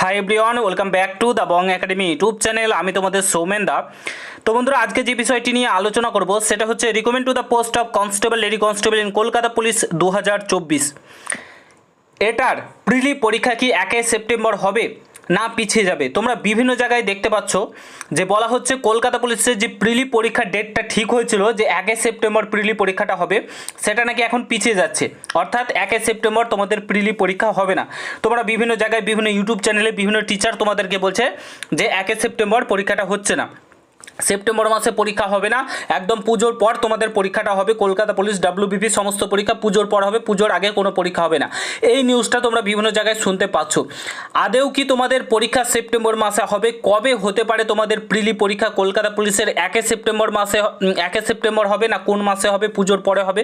Hi everyone, welcome back to the Bong academy YouTube channel. আমি তোমাদের সৌমেন দা। তো বন্ধুরা, আজকে যে বিষয়টি নিয়ে আলোচনা করব সেটা হচ্ছে recommend to the post of constable, lady constable in Kolkata police 2024। এটার প্রিলি পরীক্ষা কি 1 সেপ্টেম্বর হবে না পিছিয়ে যাবে? তোমরা বিভিন্ন জায়গায় দেখতে পাচ্ছ যে বলা হচ্ছে কলকাতা পুলিশের যে প্রিলি পরীক্ষার ডেটটা ঠিক হয়েছিল যে 1 সেপ্টেম্বর প্রিলি পরীক্ষাটা হবে, সেটা নাকি এখন পিছিয়ে যাচ্ছে। অর্থাৎ 1 সেপ্টেম্বর তোমাদের প্রিলি পরীক্ষা হবে না। তোমরা বিভিন্ন জায়গায় বিভিন্ন ইউটিউব চ্যানেলে বিভিন্ন টিচার তোমাদেরকে বলছে যে 1 সেপ্টেম্বর পরীক্ষাটা হচ্ছে না, সেপ্টেম্বর মাসে পরীক্ষা হবে না, একদম পুজোর পর তোমাদের পরীক্ষাটা হবে। কলকাতা পুলিশ ডাব্লিউবিপি সমস্ত পরীক্ষা পুজোর পর হবে, পুজোর আগে কোনো পরীক্ষা হবে না। এই নিউজটা তোমরা বিভিন্ন জায়গায় শুনতে পাচ্ছ। আদেও কি তোমাদের পরীক্ষা সেপ্টেম্বর মাসে হবে? কবে হতে পারে তোমাদের প্রিলি পরীক্ষা কলকাতা পুলিশের? 1 সেপ্টেম্বর মাসে 1 সেপ্টেম্বর হবে না কোন মাসে হবে? পুজোর পরে হবে?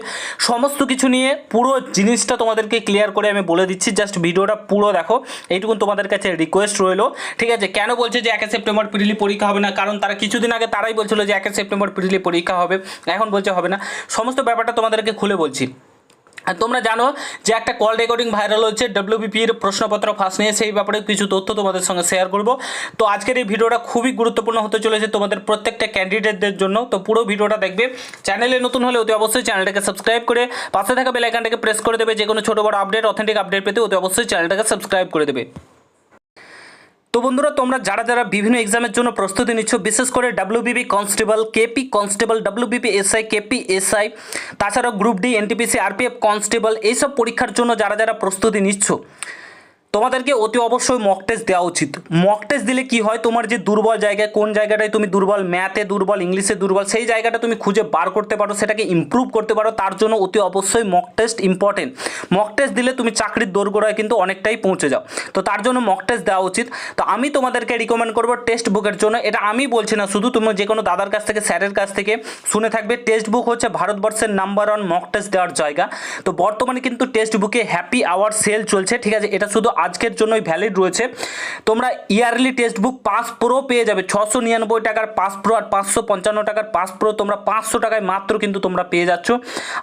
সমস্ত কিছু নিয়ে পুরো জিনিসটা তোমাদেরকে ক্লিয়ার করে আমি বলে দিচ্ছি। জাস্ট ভিডিওটা পুরো দেখো, এইটুকু তোমাদের কাছে রিকোয়েস্ট রইলো। ঠিক আছে, কেন বলছে যে 1 সেপ্টেম্বর প্রিলি পরীক্ষা হবে না? কারণ তারা কিছুদিন আগে তারাই বলছিল যে 1 সেপ্টেম্বর প্রিলি পরীক্ষা হবে, এখন বলছে হবে না। সমস্ত ব্যাপারটা তোমাদেরকে খুলে বলছি। আর তোমরা জানো যে একটা কল রেকর্ডিং ভাইরাল হচ্ছে ডাব্লিউবিপির প্রশ্নপত্র ফাঁস নিয়ে, সেই ব্যাপারে কিছু তথ্য তোমাদের সঙ্গে শেয়ার করব। তো আজকের এই ভিডিওটা খুবই গুরুত্বপূর্ণ হতে চলেছে তোমাদের প্রত্যেকটা ক্যান্ডিডেটদের জন্য। তো পুরো ভিডিওটা দেখবে। চ্যানেলে নতুন হলে অতি অবশ্যই চ্যানেলটাকে সাবস্ক্রাইব করে পাশে থাকা বেল আইকনটাকে প্রেস করে দেবে। যে কোনো ছোটো বড় আপডেট, অথেন্টিক আপডেট পেতে অতি অবশ্যই চ্যানেলটাকে সাবস্ক্রাইব করে দেবে। তো বন্ধুরা, তোমরা যারা যারা বিভিন্ন এক্সামের জন্য প্রস্তুতি নিচ্ছ, বিশেষ করে WBP constable, KP constable, WBP SI, KP SI, তাছাড়াও group D, NTPC, RPF constable, এইসব পরীক্ষার জন্য যারা যারা প্রস্তুতি নিচ্ছ, তোমাদেরকে অতি অবশ্যই মক টেস্ট দেওয়া উচিত। মক টেস্ট দিলে কি হয়, তোমার যে দুর্বল জায়গায়, কোন জায়গাটায় তুমি দুর্বল, ম্যাথে দুর্বল, ইংলিশে দুর্বল, সেই জায়গাটা তুমি খুঁজে বার করতে পারো, সেটাকে ইমপ্রুভ করতে পারো। তার জন্য অতি অবশ্যই mock test important. Mock test দিলে তুমি চাকরির দোরগোড়ায় কিন্তু অনেকটাই পৌঁছে যাও। তো তার জন্য মক টেস্ট দেওয়া উচিত। তো আমি তোমাদেরকে রিকমেন্ড করবো টেক্সট বুকের জন্য। এটা আমি বলছি না, শুধু তুমি যে কোনো দাদার কাছ থেকে, স্যারের কাছ থেকে শুনে থাকবে। টেক্সট বুক হচ্ছে ভারতবর্ষের নাম্বার 1 মক টেস্ট দেওয়ার জায়গা। তো বর্তমানে কিন্তু টেক্সট বুকে হ্যাপি আওয়ার সেল চলছে। ঠিক আছে, এটা শুধু আজকের জন্যই ভ্যালিড রয়েছে। তোমরা yearly text book pass pro পেয়ে যাবে 699 টাকার পাস প্রো, আর 555 টাকার পাস প্রো তোমরা 500 টাকায় মাত্র কিন্তু তোমরা পেয়ে যাচ্ছ।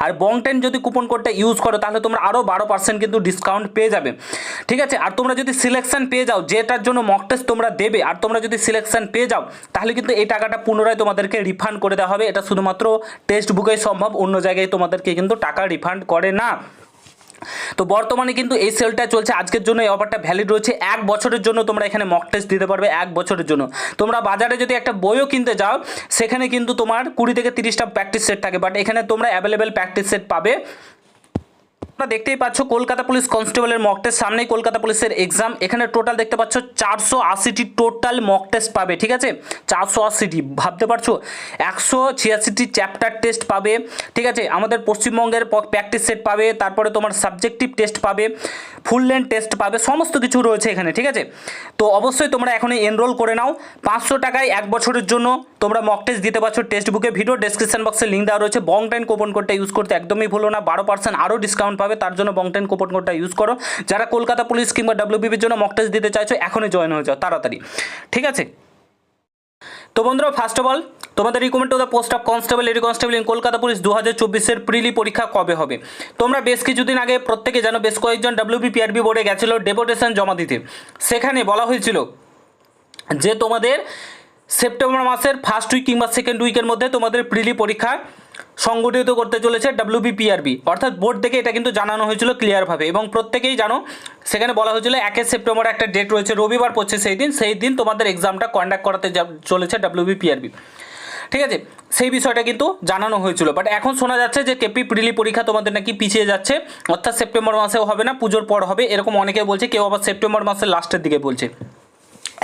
আর বং10 যদি কুপন কোডটা ইউজ করো তাহলে তোমরা আরও 12% কিন্তু ডিসকাউন্ট পেয়ে যাবে। ঠিক আছে, আর তোমরা যদি সিলেকশন পেয়ে যাও, যেটার জন্য মক টেস্ট তোমরা দেবে, আর তোমরা যদি সিলেকশন পেয়ে যাও তাহলে কিন্তু এই টাকাটা পুনরায় তোমাদেরকে রিফান্ড করে দেওয়া হবে। এটা শুধুমাত্র টেক্সট বুকেই সম্ভব, অন্য জায়গায় তোমাদেরকে কিন্তু টাকা রিফান্ড করে না। তো বর্তমানে কিন্তু এই সেলটা চলছে, আজকের জন্য এই অফারটা ভ্যালিড রয়েছে। 1 বছরের জন্য তোমরা এখানে মক টেস্ট দিতে পারবে, 1 বছরের জন্য। তোমরা বাজারে যদি একটা বইও কিনতে যাও, সেখানে কিন্তু তোমার 20 থেকে 30টা প্র্যাকটিস সেট থাকে, বাট এখানে তোমরা অ্যাভেলেবেল প্র্যাকটিস সেট পাবে। তোমরা দেখতেই পাচ্ছ কলকাতা পুলিশ কনস্টেবলের মক টেস্ট, সামনেই কলকাতা পুলিশের এক্সাম। এখানে টোটাল দেখতে পাচ্ছ 480টি টোটাল মক টেস্ট পাবে। ঠিক আছে, 480টি, ভাবতে পারছো? 186টি চ্যাপ্টার টেস্ট পাবে। ঠিক আছে, আমাদের পশ্চিমবঙ্গের প্র্যাকটিস সেট পাবে, তারপরে তোমার সাবজেক্টিভ টেস্ট পাবে, ফুল লেন্থ টেস্ট পাবে, সমস্ত কিছু রয়েছে এখানে। ঠিক আছে, তো অবশ্যই তোমরা এখনই এনরোল করে নাও। 500 টাকায় 1 বছরের জন্য তোমরা মক টেস্ট দিতে পারছো টেক্সট বুকে। ভিডিও ডেসক্রিপশন বক্সে লিঙ্ক দেওয়া রয়েছে। বং10 কুপন কোডটা ইউজ করতে একদমই ভুলো না, 12% আরও ডিসকাউন্ট পাবে। তার জন্য বং10 কুপন কোডটা ইউজ করো। যারা কলকাতা পুলিশ কিংবা ডাব্লিউবিপির জন্য মক টেস্ট দিতে চাইছো, এখনই জয়েন হয়ে যাও তাড়াতাড়ি। ঠিক আছে, তো বন্ধুরা, ফার্স্ট অফ অল তোমাদের recommend to the post of constable, lady constable in Kolkata police 2024-এর প্রিলি পরীক্ষা কবে হবে? তোমরা বেশ কিছুদিন আগে প্রত্যেকে জানো, বেশ কয়েকজন ডাব্লিউবিপিআরবি বোর্ডে গেছিলো ডেপুটেশন জমা দিতে। সেখানে বলা হয়েছিল যে তোমাদের সেপ্টেম্বর মাসের ফার্স্ট উইক কিংবা সেকেন্ড উইকের মধ্যে তোমাদের প্রিলি পরীক্ষা সংগঠিত করতে চলেছে ডাব্লিউবিপিআরবি, অর্থাৎ বোর্ড থেকে এটা কিন্তু জানানো হয়েছিল ক্লিয়ারভাবে। এবং প্রত্যেকেই জানো, সেখানে বলা হয়েছিল 1 সেপ্টেম্বর একটা ডেট রয়েছে, রবিবার পড়ছে সেই দিন তোমাদের এক্সামটা কন্ডাক্ট করাতে চলেছে ডাব্লিউবিপিআরবি। ঠিক আছে, সেই বিষয়টা কিন্তু জানানো হয়েছিল। বাট এখন শোনা যাচ্ছে যে কেপি প্রিলি পরীক্ষা তোমাদের নাকি পিছিয়ে যাচ্ছে, অর্থাৎ সেপ্টেম্বর মাসেও হবে না, পুজোর পর হবে, এরকম অনেকে বলছে। কেউ আবার সেপ্টেম্বর মাসের লাস্টের দিকে বলছে।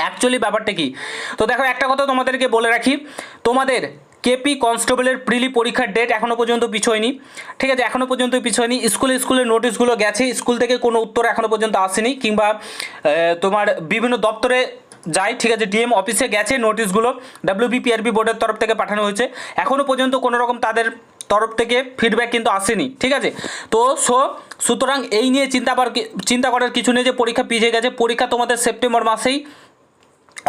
অ্যাকচুয়ালি ব্যাপারটা কি? তো দেখো, একটা কথা তোমাদেরকে বলে রাখি, তোমাদের কেপি কনস্টেবলের প্রিলি পরীক্ষার ডেট এখনও পর্যন্ত পিছোয়নি। ঠিক আছে, এখনও পর্যন্ত পিছোয়নি। স্কুলের নোটিশগুলো গেছে, স্কুল থেকে কোনো উত্তর এখনও পর্যন্ত আসেনি, কিংবা তোমার বিভিন্ন দপ্তরে যায়। ঠিক আছে, ডিএম অফিসে গেছে নোটিশগুলো, ডাব্লিউবিপিআরবি বোর্ডের তরফ থেকে পাঠানো হয়েছে। এখনও পর্যন্ত কোনো রকম তাদের তরফ থেকে ফিডব্যাক কিন্তু আসেনি। ঠিক আছে, তো সুতরাং এই নিয়ে চিন্তা করার কিছু নেই যে পরীক্ষা পিছিয়ে গেছে। পরীক্ষা তোমাদের সেপ্টেম্বর মাসেই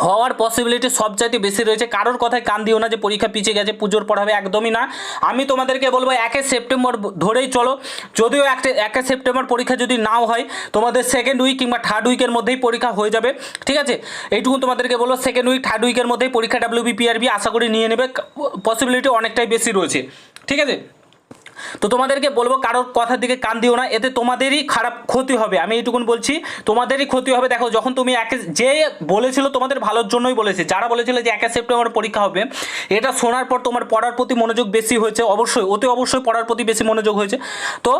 হওয়ার পসিবিলিটি সবচাইতে বেশি রয়েছে। কারোর কথায় কান দিও না যে পরীক্ষা পিছিয়ে গেছে, পুজোর পর হবে, একদমই না। আমি তোমাদেরকে বলবো 1 সেপ্টেম্বর ধরেই চলো। যদিও 1 সেপ্টেম্বর পরীক্ষা যদি নাও হয়, তোমাদের সেকেন্ড উইক কিংবা থার্ড উইকের মধ্যেই পরীক্ষা হয়ে যাবে, ঠিক আছে? এইটুকু তোমাদেরকে বলবো, সেকেন্ড উইক থার্ড উইকের মধ্যেই পরীক্ষা WBPRB আশা করি নিয়ে নেবে, পসিবিলিটি অনেকটাই বেশি রয়েছে, ঠিক আছে? তো তোমাদেরকে বলবো কারোর কথার দিকে কান দিও না, এতে তোমাদেরই খারাপ ক্ষতি হবে, আমি এইটুকুন বলছি, তোমাদেরই ক্ষতি হবে। দেখো, যখন তুমি যে বলেছিল তোমাদের ভালোর জন্যই বলেছে, যারা বলেছিল যে 1 সেপ্টেম্বর পরীক্ষা হবে, এটা শোনার পর তোমার পড়ার প্রতি মনোযোগ বেশি হয়েছে, অবশ্যই অতি অবশ্যই পড়ার প্রতি বেশি মনোযোগ হয়েছে। তো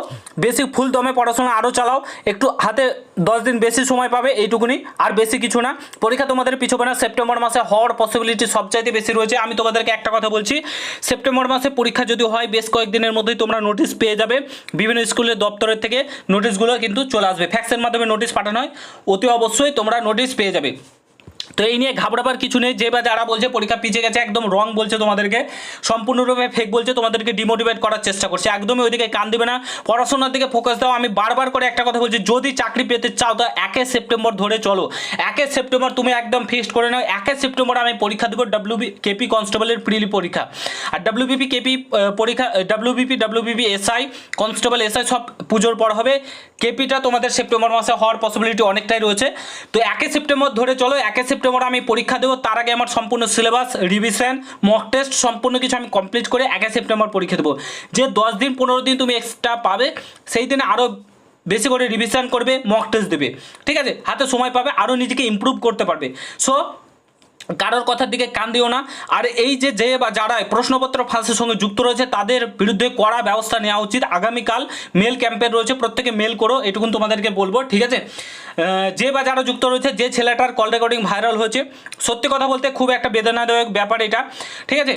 বেশি ফুল দমে পড়াশোনা আরও চালাও, একটু হাতে 10 দিন বেশি সময় পাবে, এইটুকুনি, আর বেশি কিছু না। পরীক্ষা তোমাদের পিছবে না, সেপ্টেম্বর মাসে হওয়ার পসিবিলিটি সবচাইতে বেশি রয়েছে। আমি তোমাদেরকে একটা কথা বলছি, সেপ্টেম্বর মাসে পরীক্ষা যদি হয়, বেশ কয়েকদিনের মধ্যেই তোমরা নোটিশ পেয়ে যাবে, বিভিন্ন স্কুলের দপ্তরের থেকে নোটিশগুলো কিন্তু চলে আসবে, ফ্যাক্সের মাধ্যমে নোটিশ পাঠানো হয়, অতি অবশ্যই তোমরা নোটিশ পেয়ে যাবে। তো এই নিয়ে ঘাবড়াবার কিছু নেই। যে বা যারা বলছে পরীক্ষা পিছিয়ে গেছে, একদম রং বলছে, তোমাদেরকে সম্পূর্ণরূপে ফেক বলছে, তোমাদেরকে ডিমোটিভেট করার চেষ্টা করছে, একদমই ওইদিকে কান দিবে না, পড়াশোনার দিকে ফোকাস দাও। আমি বারবার করে একটা কথা বলছি, যদি চাকরি পেতে চাও তো 1 সেপ্টেম্বর ধরে চলো। 1 সেপ্টেম্বর তুমি একদম ফিক্সড করে নাও, 1 সেপ্টেম্বর আমি পরীক্ষা দেবো কেপি কনস্টেবলের প্রিলি পরীক্ষা, আর WBP কেপি পরীক্ষা, WBP SI কনস্টেবল SI সব পুজোর পর হবে। কেপিটা তোমাদের সেপ্টেম্বর মাসে হওয়ার পসিবিলিটি অনেকটাই রয়েছে। তো 1 সেপ্টেম্বর ধরে চলো, 1 সেপ্টেম্বর আমি পরীক্ষা দেবো, তার আগে আমার সম্পূর্ণ সিলেবাস, রিভিশন, মক টেস্ট সম্পূর্ণ কিছু আমি কমপ্লিট করে 1 সেপ্টেম্বর পরীক্ষা দেবো। যে 10 দিন 15 দিন তুমি এক্সট্রা পাবে, সেই দিনে আরও বেশি করে রিভিশন করবে, মক টেস্ট দেবে, ঠিক আছে? হাতে সময় পাবে, আরও নিজেকে ইমপ্রুভ করতে পারবে। সো কারোর কথার দিকে কান দিও না। আর এই যে বা যারা প্রশ্নপত্র ফাঁসের সঙ্গে যুক্ত রয়েছে, তাদের বিরুদ্ধে কড়া ব্যবস্থা নেওয়া উচিত। আগামীকাল মেল ক্যাম্পেন রয়েছে, প্রত্যেকে মেল করো, এটুকুন তোমাদেরকে বলবো, ঠিক আছে? যে বা যারা যুক্ত রয়েছে, যে ছেলেটার কল রেকর্ডিং ভাইরাল হয়েছে, সত্যি কথা বলতে খুব একটা বেদনাদায়ক ব্যাপার এটা, ঠিক আছে?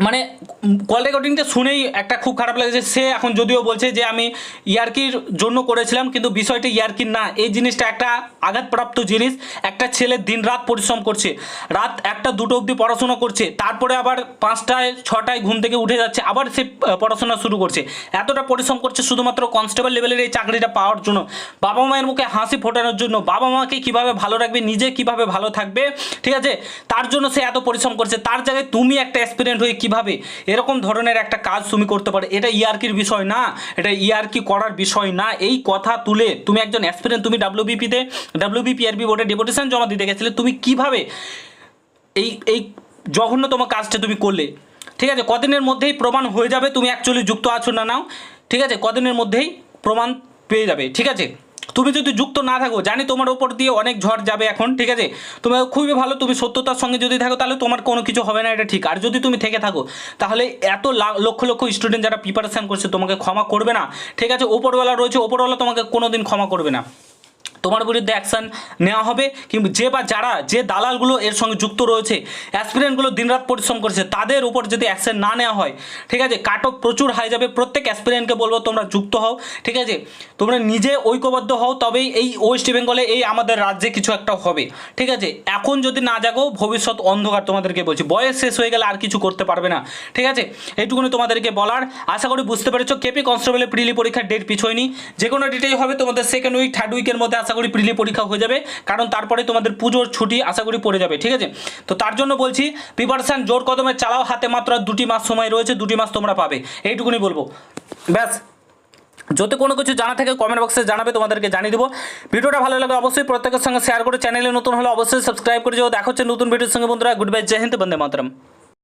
মানে কল রেকর্ডিংটা শুনেই একটা খুব খারাপ লাগছে। সে এখন যদিও বলছে যে আমি ইয়ার্কির জন্য করেছিলাম, কিন্তু বিষয়টা ইয়ার্কির না, এই জিনিসটা একটা আঘাতপ্রাপ্ত জিনিস। একটা ছেলে দিন রাত পরিশ্রম করছে, রাত 1টা 2টো অবধি পড়াশোনা করছে, তারপরে আবার 5টায় 6টায় ঘুম থেকে উঠে যাচ্ছে, আবার সে পড়াশোনা শুরু করছে, এতটা পরিশ্রম করছে শুধুমাত্র কনস্টেবল লেভেলের এই চাকরিটা পাওয়ার জন্য, বাবা মায়ের মুখে হাসি ফোটানোর জন্য, বাবা মাকে কীভাবে ভালো রাখবে, নিজে কীভাবে ভালো থাকবে, ঠিক আছে? তার জন্য সে এত পরিশ্রম করছে। তার জায়গায় তুমি একটা অ্যাসপিরেন্ট হয়ে কীভাবে এরকম ধরনের একটা কাজ তুমি করতে পারো? এটা ইয়ার্কির বিষয় না, এটা ইয়ার্কি করার বিষয় না। এই কথা তুলে তুমি একজন অ্যাসপিরেন্ট, তুমি WBPRB বোর্ডে ডেপুটেশন জমা দিতে গেছিলে, তুমি কিভাবে এই জঘন্যতম কাজটা তুমি করলে, ঠিক আছে? কদিনের মধ্যেই প্রমাণ হয়ে যাবে তুমি অ্যাকচুয়ালি যুক্ত আছো না নাও, ঠিক আছে? কদিনের মধ্যেই প্রমাণ পেয়ে যাবে, ঠিক আছে? তুমি যদি যুক্ত না থাকো, জানি তোমার ওপর দিয়ে অনেক ঝড় যাবে এখন, ঠিক আছে? তোমার খুবই ভালো, তুমি সত্যতার সঙ্গে যদি থাকো তাহলে তোমার কোনো কিছু হবে না, এটা ঠিক। আর যদি তুমি থেকে থাকো, তাহলে এত লক্ষ লক্ষ স্টুডেন্ট যারা প্রিপারেশান করছে তোমাকে ক্ষমা করবে না, ঠিক আছে? ওপরওয়ালা রয়েছে, ওপরওয়ালা তোমাকে কোনো দিন ক্ষমা করবে না, তোমার বিরুদ্ধে অ্যাকশান নেওয়া হবে। কিন্তু যে বা যারা যে দালালগুলো এর সঙ্গে যুক্ত রয়েছে, অ্যাসপিরেন্টগুলো দিনরাত পরিশ্রম করছে, তাদের উপর যদি অ্যাকশন না নেওয়া হয়, ঠিক আছে, কাট অফ প্রচুর হাই যাবে। প্রত্যেক অ্যাসপিরেন্টকে বলবো তোমরা যুক্ত হও, ঠিক আছে? তোমরা নিজে ঐক্যবদ্ধ হও, তবেই এই ওয়েস্ট বেঙ্গলে, এই আমাদের রাজ্যে কিছু একটা হবে, ঠিক আছে? এখন যদি না জাগো, ভবিষ্যৎ অন্ধকার, তোমাদেরকে বলছি। বয়স শেষ হয়ে গেলে আর কিছু করতে পারবে না, ঠিক আছে? এইটুকুনি তোমাদেরকে বলার। আশা করি বুঝতে পেরেছো। কেপি কনস্টেবলের প্রিলি পরীক্ষার ডেট পিছোয়নি, যে কোনো ডেটেই হবে, তোমাদের সেকেন্ড উইক থার্ড উইকের মধ্যে আশা করি প্রিলি পরীক্ষা হয়ে যাবে, কারণ তারপরে তোমাদের পুজোর ছুটি আশা করি পড়ে যাবে, ঠিক আছে? তো তার জন্য বলছি, প্রিপারেশন জোর কদমে চালাও, হাতে মাত্র 2টি মাস সময় রয়েছে, 2টি মাস তোমরা পাবে, এইটুকুনি বলবো, ব্যাস। যদি কোনো কিছু জানা থাকে কমেন্ট বক্সে জানাবে, তোমাদেরকে জানিয়ে দেবো। ভিডিওটা ভালো লাগে অবশ্যই প্রত্যেকের সঙ্গে শেয়ার করে, চ্যানেলে নতুন হলে অবশ্যই সাবস্ক্রাইব করে যাও। দেখা হচ্ছে নতুন ভিডিওর সঙ্গে বন্ধুরা। গুড বাই, জয় হিন্দ, বন্দে মাতরম।